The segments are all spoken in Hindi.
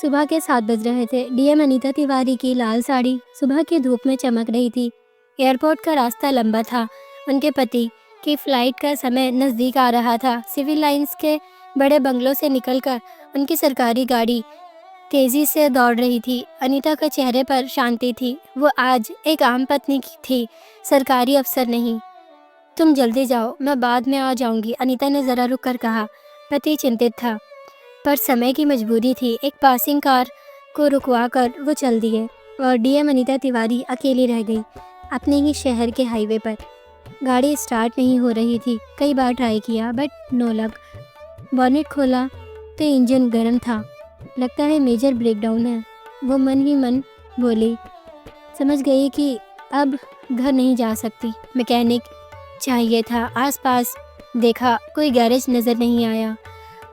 सुबह के 7 बज रहे थे। डीएम अनीता तिवारी की लाल साड़ी सुबह की धूप में चमक रही थी। एयरपोर्ट का रास्ता लंबा था। उनके पति की फ्लाइट का समय नज़दीक आ रहा था। सिविल लाइंस के बड़े बंगलों से निकलकर उनकी सरकारी गाड़ी तेजी से दौड़ रही थी। अनीता के चेहरे पर शांति थी। वो आज एक आम पत्नी की थी, सरकारी अफसर नहीं। तुम जल्दी जाओ, मैं बाद में आ जाऊंगी, अनीता ने ज़रा रुक कर कहा। पति चिंतित था, पर समय की मजबूरी थी। एक पासिंग कार को रुकवा कर वो चल दिए और डीएम अनीता तिवारी अकेली रह गई अपने ही शहर के हाईवे पर। गाड़ी स्टार्ट नहीं हो रही थी। कई बार ट्राई किया बट नो लक। बॉनेट खोला तो इंजन गर्म था। लगता है मेजर ब्रेकडाउन है, वो मन ही मन बोली। समझ गई कि अब घर नहीं जा सकती। मैकेनिक चाहिए था। आसपास देखा, कोई गैरेज नज़र नहीं आया।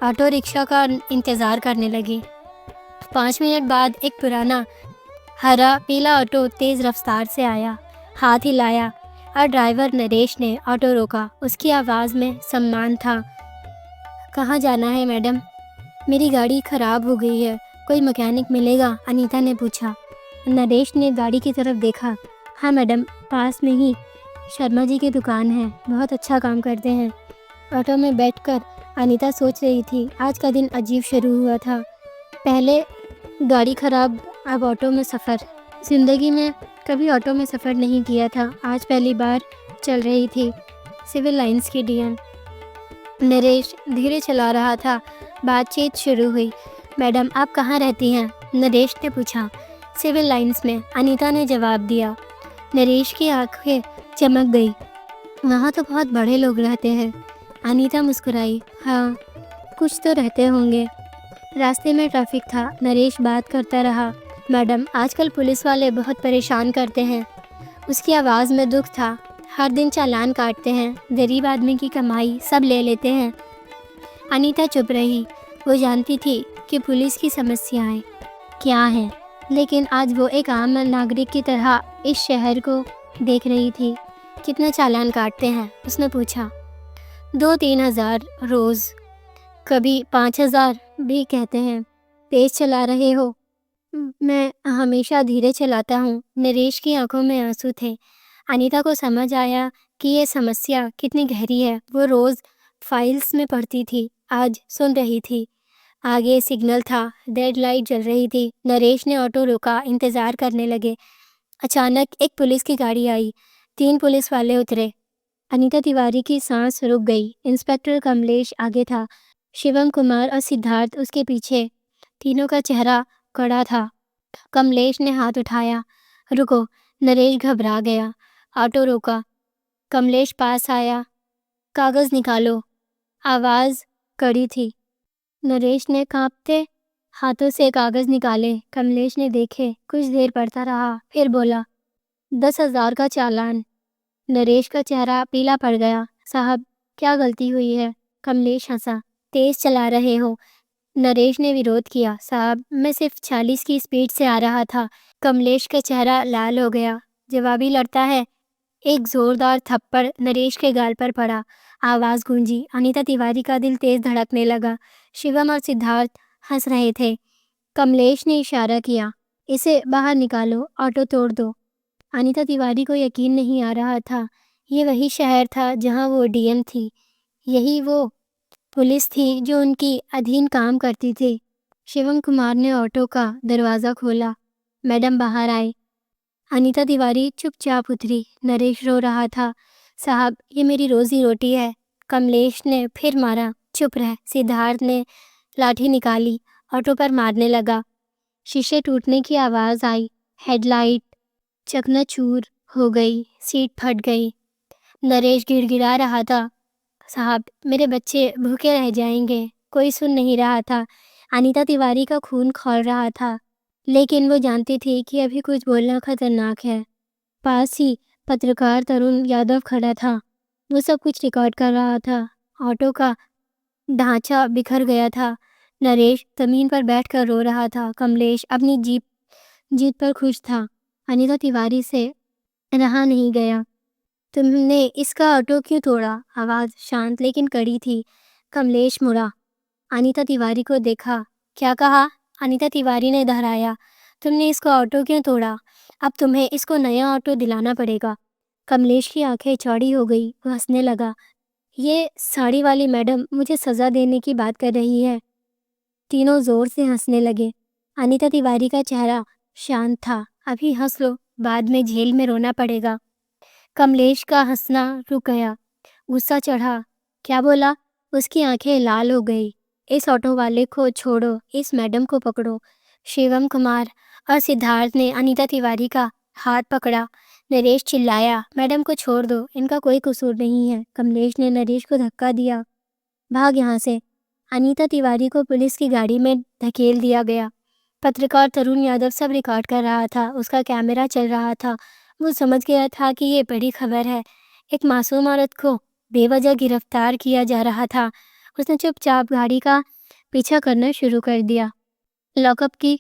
ऑटो रिक्शा का इंतज़ार करने लगी। 5 मिनट बाद एक पुराना हरा पीला ऑटो तेज़ रफ्तार से आया। हाथ हिलाया और ड्राइवर नरेश ने ऑटो रोका। उसकी आवाज़ में सम्मान था। कहाँ जाना है मैडम? मेरी गाड़ी ख़राब हो गई है, कोई मैकेनिक मिलेगा? अनीता ने पूछा। नरेश ने गाड़ी की तरफ देखा। हाँ मैडम, पास में ही शर्मा जी की दुकान है, बहुत अच्छा काम करते हैं। ऑटो में बैठकर अनीता सोच रही थी, आज का दिन अजीब शुरू हुआ था। पहले गाड़ी ख़राब, अब ऑटो में सफ़र। ज़िंदगी में कभी ऑटो में सफ़र नहीं किया था, आज पहली बार चल रही थी। सिविल लाइंस की डीएम। नरेश धीरे चला रहा था। बातचीत शुरू हुई। मैडम, आप कहाँ रहती हैं? नरेश ने पूछा। सिविल लाइंस में, अनीता ने जवाब दिया। नरेश की आंखें चमक गई। वहाँ तो बहुत बड़े लोग रहते हैं। अनीता मुस्कुराई। हाँ, कुछ तो रहते होंगे। रास्ते में ट्रैफिक था। नरेश बात करता रहा। मैडम, आजकल पुलिस वाले बहुत परेशान करते हैं। उसकी आवाज़ में दुख था। हर दिन चालान काटते हैं, गरीब आदमी की कमाई सब ले लेते हैं। अनीता चुप रही। वो जानती थी कि पुलिस की समस्याएं क्या हैं, लेकिन आज वो एक आम नागरिक की तरह इस शहर को देख रही थी। कितना चालान काटते हैं? उसने पूछा। 2-3 हज़ार रोज़, कभी 5,000 भी कहते हैं। तेज़ चला रहे हो? मैं हमेशा धीरे चलाता हूँ। नरेश की आंखों में आंसू थे। अनीता को समझ आया कि ये समस्या कितनी गहरी है। वो रोज़ फाइल्स में पढ़ती थी, आज सुन रही थी। आगे सिग्नल था, रेड लाइट जल रही थी। नरेश ने ऑटो रोका, इंतज़ार करने लगे। अचानक एक पुलिस की गाड़ी आई। 3 पुलिस वाले उतरे। अनीता तिवारी की सांस रुक गई। इंस्पेक्टर कमलेश आगे था, शिवम कुमार और सिद्धार्थ उसके पीछे। तीनों का चेहरा कड़ा था। कमलेश ने हाथ उठाया। रुको। नरेश घबरा गया। ऑटो रोका। कमलेश पास आया। कागज़ निकालो। आवाज़ कड़ी थी। नरेश ने कांपते हाथों से कागज़ निकाले। कमलेश ने देखे, कुछ देर पढ़ता रहा, फिर बोला, 10,000 का चालान। नरेश का चेहरा पीला पड़ गया। साहब, क्या गलती हुई है? कमलेश हंसा। तेज़ चला रहे हो? नरेश ने विरोध किया। साहब, मैं सिर्फ 40 की स्पीड से आ रहा था। कमलेश का चेहरा लाल हो गया। जवाबी लड़ता है। एक जोरदार थप्पड़ नरेश के गाल पर पड़ा। आवाज़ गूंजी। अनीता तिवारी का दिल तेज धड़कने लगा। शिवम और सिद्धार्थ हंस रहे थे। कमलेश ने इशारा किया, इसे बाहर निकालो, ऑटो तोड़ दो। अनीता तिवारी को यकीन नहीं आ रहा था। ये वही शहर था जहां वो डीएम थी। यही वो पुलिस थी जो उनकी अधीन काम करती थी। शिवम कुमार ने ऑटो का दरवाज़ा खोला। मैडम बाहर आए। अनीता तिवारी चुपचाप उतरी। नरेश रो रहा था। साहब, ये मेरी रोजी रोटी है। कमलेश ने फिर मारा। चुप रह। सिद्धार्थ ने लाठी निकाली, ऑटो पर मारने लगा। शीशे टूटने की आवाज़ आई। हेडलाइट चकनाचूर हो गई। सीट फट गई। नरेश गिड़गिड़ा रहा था। साहब, मेरे बच्चे भूखे रह जाएंगे। कोई सुन नहीं रहा था। अनीता तिवारी का खून खौल रहा था, लेकिन वो जानती थी कि अभी कुछ बोलना खतरनाक है। पास ही पत्रकार तरुण यादव खड़ा था। वो सब कुछ रिकॉर्ड कर रहा था। ऑटो का ढांचा बिखर गया था। नरेश जमीन पर बैठकर रो रहा था। कमलेश अपनी जीत पर खुश था। अनीता तिवारी से रहा नहीं गया। तुमने इसका ऑटो क्यों तोड़ा? आवाज़ शांत लेकिन कड़ी थी। कमलेश मुड़ा। अनीता तिवारी को देखा। क्या कहा? अनीता तिवारी ने दोहराया। तुमने इसको ऑटो क्यों तोड़ा? अब तुम्हें इसको नया ऑटो दिलाना पड़ेगा। कमलेश की आंखें चौड़ी हो गई। वो हंसने लगा। ये साड़ी वाली मैडम मुझे सजा देने की बात कर रही है। तीनों जोर से हंसने लगे। अनीता तिवारी का चेहरा शांत था। अभी हंस लो, बाद में जेल में रोना पड़ेगा। कमलेश का हंसना रुक गया। गुस्सा चढ़ा। क्या बोला? उसकी आंखें लाल हो गई। इस ऑटो वाले को छोड़ो, इस मैडम को पकड़ो। शिवम कुमार और सिद्धार्थ ने अनीता तिवारी का हाथ पकड़ा। नरेश चिल्लाया, मैडम को छोड़ दो, इनका कोई कसूर नहीं है। कमलेश ने नरेश को धक्का दिया। भाग यहाँ से। अनीता तिवारी को पुलिस की गाड़ी में धकेल दिया गया। पत्रकार तरुण यादव सब रिकॉर्ड कर रहा था। उसका कैमरा चल रहा था। वो समझ गया था कि ये बड़ी खबर है। एक मासूम औरत को बेवजह गिरफ्तार किया जा रहा था। उसने चुपचाप गाड़ी का पीछा करना शुरू कर दिया। लॉकअप की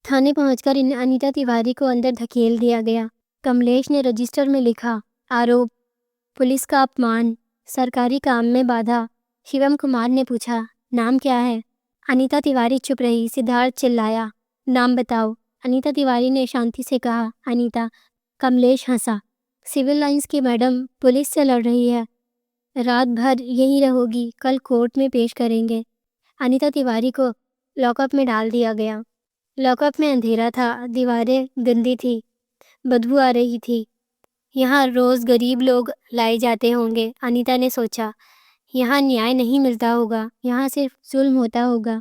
थाने पहुंचकर अनीता तिवारी को अंदर धकेल दिया गया। कमलेश ने रजिस्टर में लिखा, आरोप पुलिस का अपमान, सरकारी काम में बाधा। शिवम कुमार ने पूछा, नाम क्या है? अनीता तिवारी चुप रही। सिद्धार्थ चिल्लाया, नाम बताओ। अनीता तिवारी ने शांति से कहा, अनीता। कमलेश हंसा। सिविल लाइंस की मैडम पुलिस से लड़ रही है। रात भर यहीं रहोगी, कल कोर्ट में पेश करेंगे। अनीता तिवारी को लॉकअप में डाल दिया गया। लॉकअप में अंधेरा था, दीवारें गंदी थी, बदबू आ रही थी। यहाँ रोज गरीब लोग लाए जाते होंगे, अनीता ने सोचा। यहाँ न्याय नहीं मिलता होगा, यहाँ सिर्फ जुल्म होता होगा।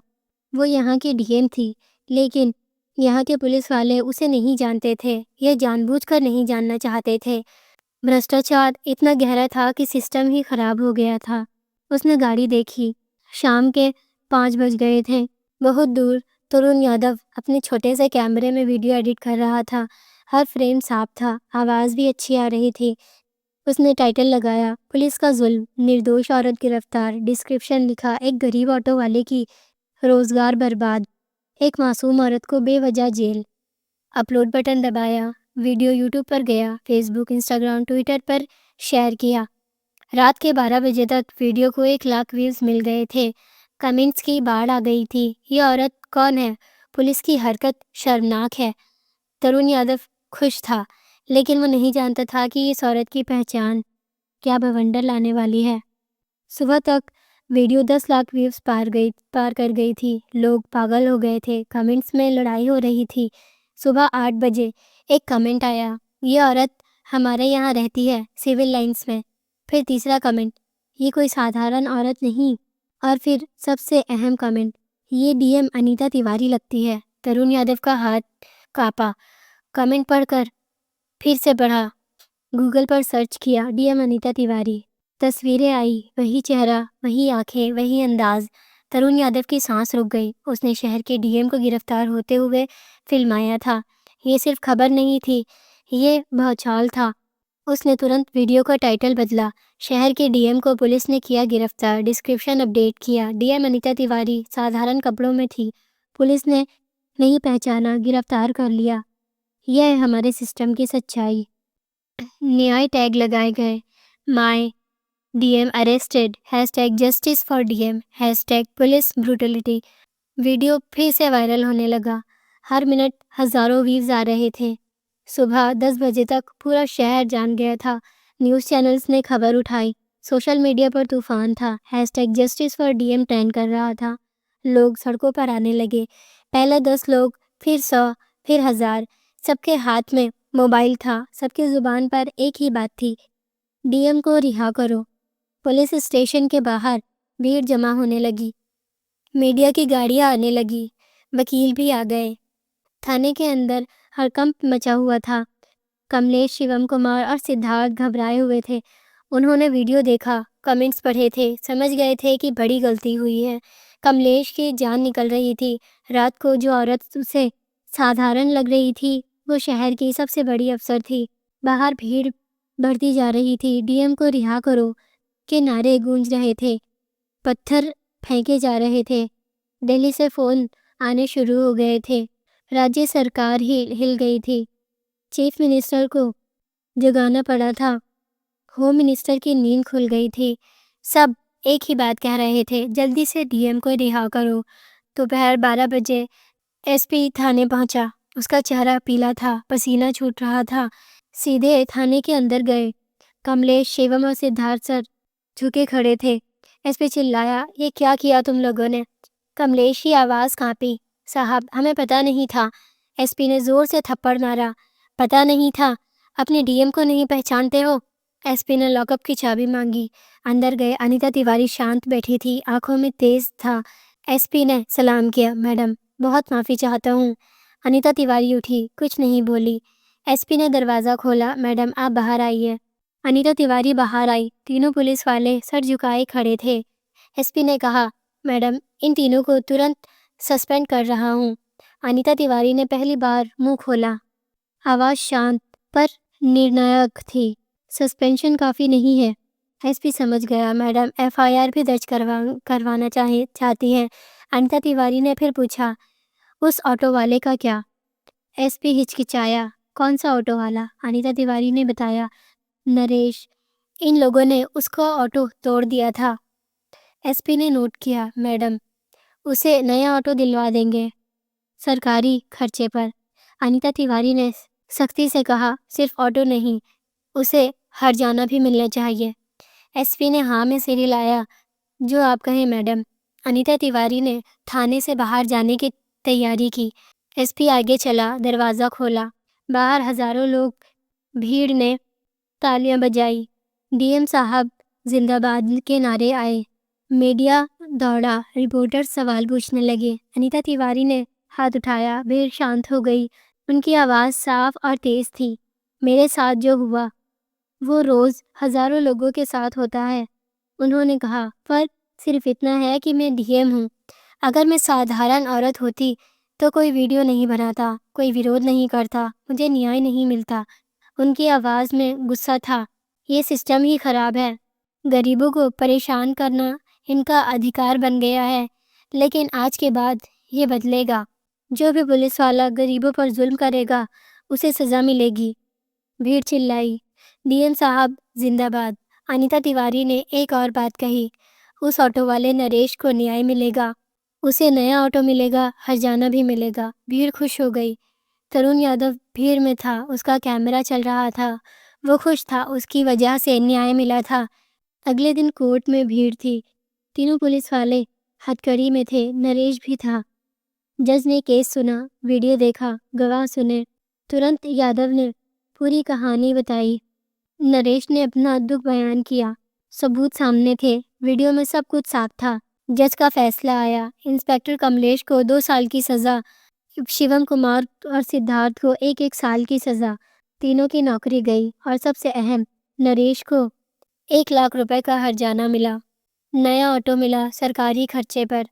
वो यहाँ की डीएम थी, लेकिन यहाँ के पुलिस वाले उसे नहीं जानते थे। ये जानबूझकर नहीं जानना चाहते थे। भ्रष्टाचार इतना गहरा था कि सिस्टम ही खराब हो गया था। उसने गाड़ी देखी। शाम के 5 बज गए थे। बहुत दूर तरुण यादव अपने छोटे से कैमरे में वीडियो एडिट कर रहा था। हर फ्रेम साफ था, आवाज़ भी अच्छी आ रही थी। उसने टाइटल लगाया, पुलिस का जुल्म, निर्दोष औरत गिरफ्तार। डिस्क्रिप्शन लिखा, एक गरीब ऑटो वाले की रोजगार बर्बाद, एक मासूम औरत को बेवजह जेल। अपलोड बटन दबाया। वीडियो यूट्यूब पर गया, फेसबुक, इंस्टाग्राम, ट्विटर पर शेयर किया। रात के 12 बजे तक वीडियो को 1 लाख व्यूज मिल गए थे। कमेंट्स की बाढ़ आ गई थी। ये औरत कौन है? पुलिस की हरकत शर्मनाक है। तरुण यादव खुश था, लेकिन वो नहीं जानता था कि इस औरत की पहचान क्या बवंडर लाने वाली है। सुबह तक वीडियो 10 लाख व्यूज पार कर गई थी। लोग पागल हो गए थे। कमेंट्स में लड़ाई हो रही थी। सुबह 8 बजे एक कमेंट आया, ये औरत हमारे यहाँ रहती है, सिविल लाइंस में। फिर तीसरा कमेंट, ये कोई साधारण औरत नहीं। और फिर सबसे अहम कमेंट, ये डीएम अनीता तिवारी लगती है। तरुण यादव का हाथ कांपा। कमेंट पढ़कर फिर से पढ़ा। गूगल पर सर्च किया, डीएम अनीता तिवारी। तस्वीरें आई, वही चेहरा, वही आंखें, वही अंदाज। तरुण यादव की सांस रुक गई। उसने शहर के डीएम को गिरफ्तार होते हुए फिल्माया था। ये सिर्फ खबर नहीं थी, ये भौचाल था। उसने तुरंत वीडियो का टाइटल बदला, शहर के डीएम को पुलिस ने किया गिरफ्तार। डिस्क्रिप्शन अपडेट किया, डीएम अनीता तिवारी साधारण कपड़ों में थी। पुलिस ने नहीं पहचाना, गिरफ्तार कर लिया। यह है हमारे सिस्टम की सच्चाई। न्याय टैग लगाए गए, my DM arrested, #justice for DM, #police brutality. Video फिर से वायरल होने लगा। हर मिनट हजारों व्यूज आ रहे थे। सुबह 10 बजे तक पूरा शहर जान गया था। न्यूज़ चैनल्स ने खबर उठाई। सोशल मीडिया पर तूफान था। #जस्टिस फॉर डीएम ट्रेंड कर रहा था। लोग सड़कों पर आने लगे। पहले 10 लोग, फिर 100, फिर 1000। सबके हाथ में मोबाइल था। सबकी जुबान पर एक ही बात थी, डीएम को रिहा करो। पुलिस स्टेशन के बाहर भीड़ जमा होने लगी। मीडिया की गाड़ियां आने लगी। वकील भी आ गए। थाने के अंदर हड़कंप मचा हुआ था। कमलेश, शिवम कुमार और सिद्धार्थ घबराए हुए थे। उन्होंने वीडियो देखा, कमेंट्स पढ़े थे, समझ गए थे कि बड़ी गलती हुई है। कमलेश की जान निकल रही थी। रात को जो औरत उसे साधारण लग रही थी, वो शहर की सबसे बड़ी अफसर थी। बाहर भीड़ बढ़ती जा रही थी। डीएम को रिहा करो के नारे गूंज रहे थे। पत्थर फेंके जा रहे थे। दिल्ली से फ़ोन आने शुरू हो गए थे। राज्य सरकार ही हिल गई थी। चीफ मिनिस्टर को जगाना पड़ा था। होम मिनिस्टर की नींद खुल गई थी। सब एक ही बात कह रहे थे, जल्दी से डीएम को रिहा करो। दोपहर 12 बजे एसपी थाने पहुंचा। उसका चेहरा पीला था, पसीना छूट रहा था। सीधे थाने के अंदर गए। कमलेश, शिवम और सिद्धार्थ सर झुके खड़े थे। एसपी चिल्लाया, ये क्या किया तुम लोगों ने? कमलेश की आवाज़ कांपी। साहब, हमें पता नहीं था। एसपी ने जोर से थप्पड़ मारा। पता नहीं था? अपने डीएम को नहीं पहचानते हो? एसपी ने लॉकअप की चाबी मांगी। अंदर गए। अनीता तिवारी शांत बैठी थी, आंखों में तेज था। एसपी ने सलाम किया। मैडम, बहुत माफ़ी चाहता हूँ। अनीता तिवारी उठी, कुछ नहीं बोली। एसपी ने दरवाज़ा खोला। मैडम, आप बाहर आइए। अनीता तिवारी बाहर आई। तीनों पुलिस वाले सर झुकाए खड़े थे। एसपी ने कहा, मैडम, इन तीनों को तुरंत सस्पेंड कर रहा हूँ। अनीता तिवारी ने पहली बार मुंह खोला। आवाज़ शांत पर निर्णायक थी। सस्पेंशन काफ़ी नहीं है। एसपी समझ गया। मैडम, एफआईआर भी दर्ज करवाना चाहती हैं। अनीता तिवारी ने फिर पूछा, उस ऑटो वाले का क्या? एसपी हिचकिचाया। कौन सा ऑटो वाला? अनीता तिवारी ने बताया, नरेश। इन लोगों ने उसका ऑटो तोड़ दिया था। एसपी ने नोट किया। मैडम, उसे नया ऑटो दिलवा देंगे, सरकारी खर्चे पर। अनीता तिवारी ने सख्ती से कहा, सिर्फ ऑटो नहीं, उसे हर्जाना भी मिलना चाहिए। एसपी ने हाँ में सिर हिलाया। जो आप कहें मैडम। अनीता तिवारी ने थाने से बाहर जाने की तैयारी की। एसपी आगे चला, दरवाज़ा खोला। बाहर हजारों लोग, भीड़ ने तालियां बजाई। डीएम साहब जिंदाबाद के नारे आए। मीडिया दौड़ा, रिपोर्टर सवाल पूछने लगे। अनीता तिवारी ने हाथ उठाया। भीड़ शांत हो गई। उनकी आवाज़ साफ और तेज थी। मेरे साथ जो हुआ वो रोज़ हजारों लोगों के साथ होता है। उन्होंने कहा, फर्क सिर्फ इतना है कि मैं डीएम हूँ। अगर मैं साधारण औरत होती तो कोई वीडियो नहीं बनाता, कोई विरोध नहीं करता, मुझे न्याय नहीं मिलता। उनकी आवाज़ में गुस्सा था। ये सिस्टम ही खराब है। गरीबों को परेशान करना इनका अधिकार बन गया है। लेकिन आज के बाद ये बदलेगा। जो भी पुलिस वाला गरीबों पर जुल्म करेगा, उसे सज़ा मिलेगी। भीड़ चिल्लाई, डीएम साहब जिंदाबाद। अनीता तिवारी ने एक और बात कही, उस ऑटो वाले नरेश को न्याय मिलेगा, उसे नया ऑटो मिलेगा, हर्जाना भी मिलेगा। भीड़ खुश हो गई। तरुण यादव भीड़ में था, उसका कैमरा चल रहा था। वो खुश था, उसकी वजह से न्याय मिला था। अगले दिन कोर्ट में भीड़ थी। तीनों पुलिस वाले हथकड़ी में थे। नरेश भी था। जज ने केस सुना, वीडियो देखा, गवाह सुने। तुरंत यादव ने पूरी कहानी बताई। नरेश ने अपना दुख बयान किया। सबूत सामने थे। वीडियो में सब कुछ साफ था। जज का फैसला आया। इंस्पेक्टर कमलेश को 2 साल की सज़ा, शिवम कुमार और सिद्धार्थ को 1-1 साल की सज़ा। तीनों की नौकरी गई और सबसे अहम, नरेश को 1 लाख रुपए का हर्जाना मिला। नया ऑटो मिला, सरकारी खर्चे पर।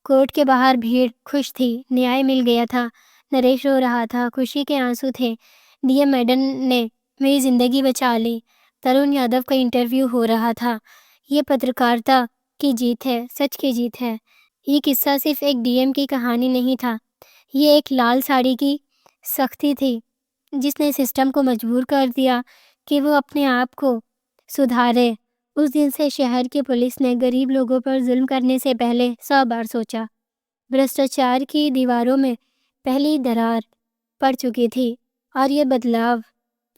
कोर्ट के बाहर भीड़ खुश थी। न्याय मिल गया था। नरेश रो रहा था, खुशी के आंसू थे। डीएम मैडम ने मेरी ज़िंदगी बचा ली। तरुण यादव का इंटरव्यू हो रहा था। ये पत्रकारिता की जीत है, सच की जीत है। ये किस्सा सिर्फ एक डीएम की कहानी नहीं था। ये एक लाल साड़ी की सख्ती थी, जिसने सिस्टम को मजबूर कर दिया कि वो अपने आप को सुधारे। उस दिन से शहर की पुलिस ने गरीब लोगों पर जुल्म करने से पहले 100 बार सोचा। भ्रष्टाचार की दीवारों में पहली दरार पड़ चुकी थी और ये बदलाव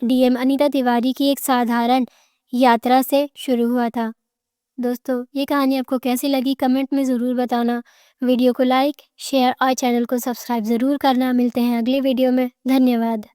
डीएम अनीता तिवारी की एक साधारण यात्रा से शुरू हुआ था। दोस्तों, ये कहानी आपको कैसी लगी कमेंट में ज़रूर बताना। वीडियो को लाइक, शेयर और चैनल को सब्सक्राइब ज़रूर करना। मिलते हैं अगले वीडियो में। धन्यवाद।